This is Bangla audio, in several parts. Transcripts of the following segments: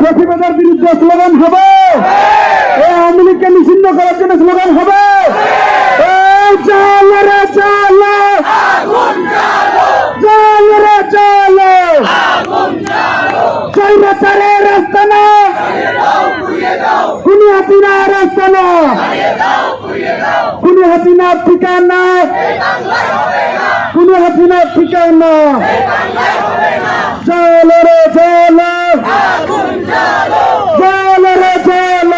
ফ্যাসিবাদের বিরুদ্ধে স্লোগান হবে, আওয়ামী লীগকে নিষিদ্ধ করার জন্য স্লোগান হবে। চল রে চল, চল রে চল, স্বৈরাচারের রাস্তা না, খুনি হাসিনার রাস্তা না, খুনি হাসিনার ঠিকানা, খুনি হাসিনার ঠিকানা। চল রে চল, চল রে চল,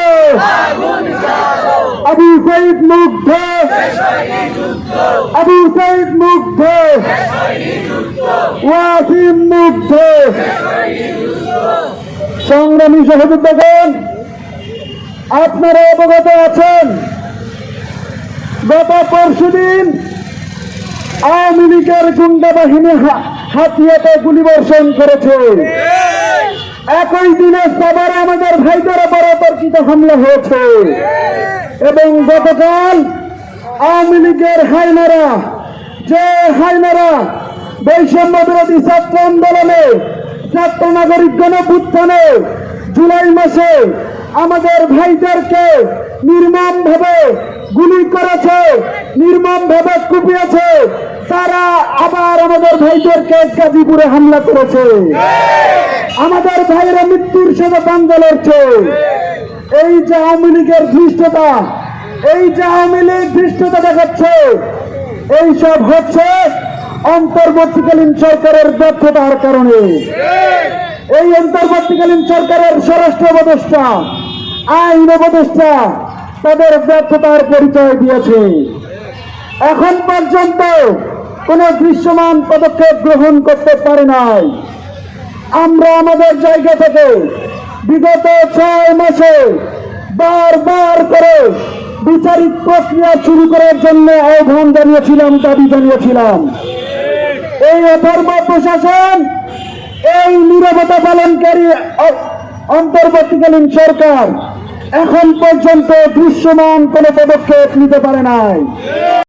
আবু সাইদ মুগ্ধ, আবু সাইদ মুগ্ধ, ওয়াসিম মুগ্ধ। সংগ্রামী সহযোদ্ধাগণ, আপনারা অবগত আছেন, গত পরশুদিন আওয়ামী লীগের গুন্ডা বাহিনী হাতিয়াতে গুলিবর্ষণ করেছে। একই দিনে সবার আমাদের ভাইদের উপর অতর্কিত হামলা হয়েছে এবং গতকাল আওয়ামী লীগের হাইনারা, যে হাইনারা বৈষম্য বিরোধী ছাত্র আন্দোলনে, ছাত্র নাগরিক গণঅভ্যুত্থানে জুলাই মাসে আমাদের ভাইদেরকে নির্মম ভাবে গুলি করেছে, নির্মম ভাবে কুপিয়েছে, তারা আবার আমাদের ভাইদেরকে গাজীপুরে হামলা করেছে। আমাদের ভাইরা মৃত্যুর সাথে পাঞ্জা লড়ছে। এই যে আওয়ামী লীগের ধৃষ্টতা, এই যে আওয়ামী লীগ ধৃষ্টতা দেখাচ্ছে, এইসব হচ্ছে অন্তর্বর্তীকালীন সরকারের ব্যর্থতার কারণে। এই অন্তর্বর্তীকালীন সরকারের স্বরাষ্ট্র উপদেষ্টা, আইন উপদেষ্টা তাদের ব্যর্থতার পরিচয় দিয়েছে। এখন পর্যন্ত কোন দৃশ্যমান পদক্ষেপ গ্রহণ করতে পারে নাই। আমরা আমাদের জায়গা থেকে বিগত 6 মাসে বারবার করে বিচারিক প্রক্রিয়া শুরু করার জন্য আহ্বান জানিয়েছিলাম, দাবি জানিয়েছিলাম। এই অথর্ব প্রশাসন, এই নীরবতা পালনকারী অন্তর্বর্তীকালীন সরকার এখন পর্যন্ত দৃশ্যমান কোন পদক্ষেপ নিতে পারে নাই।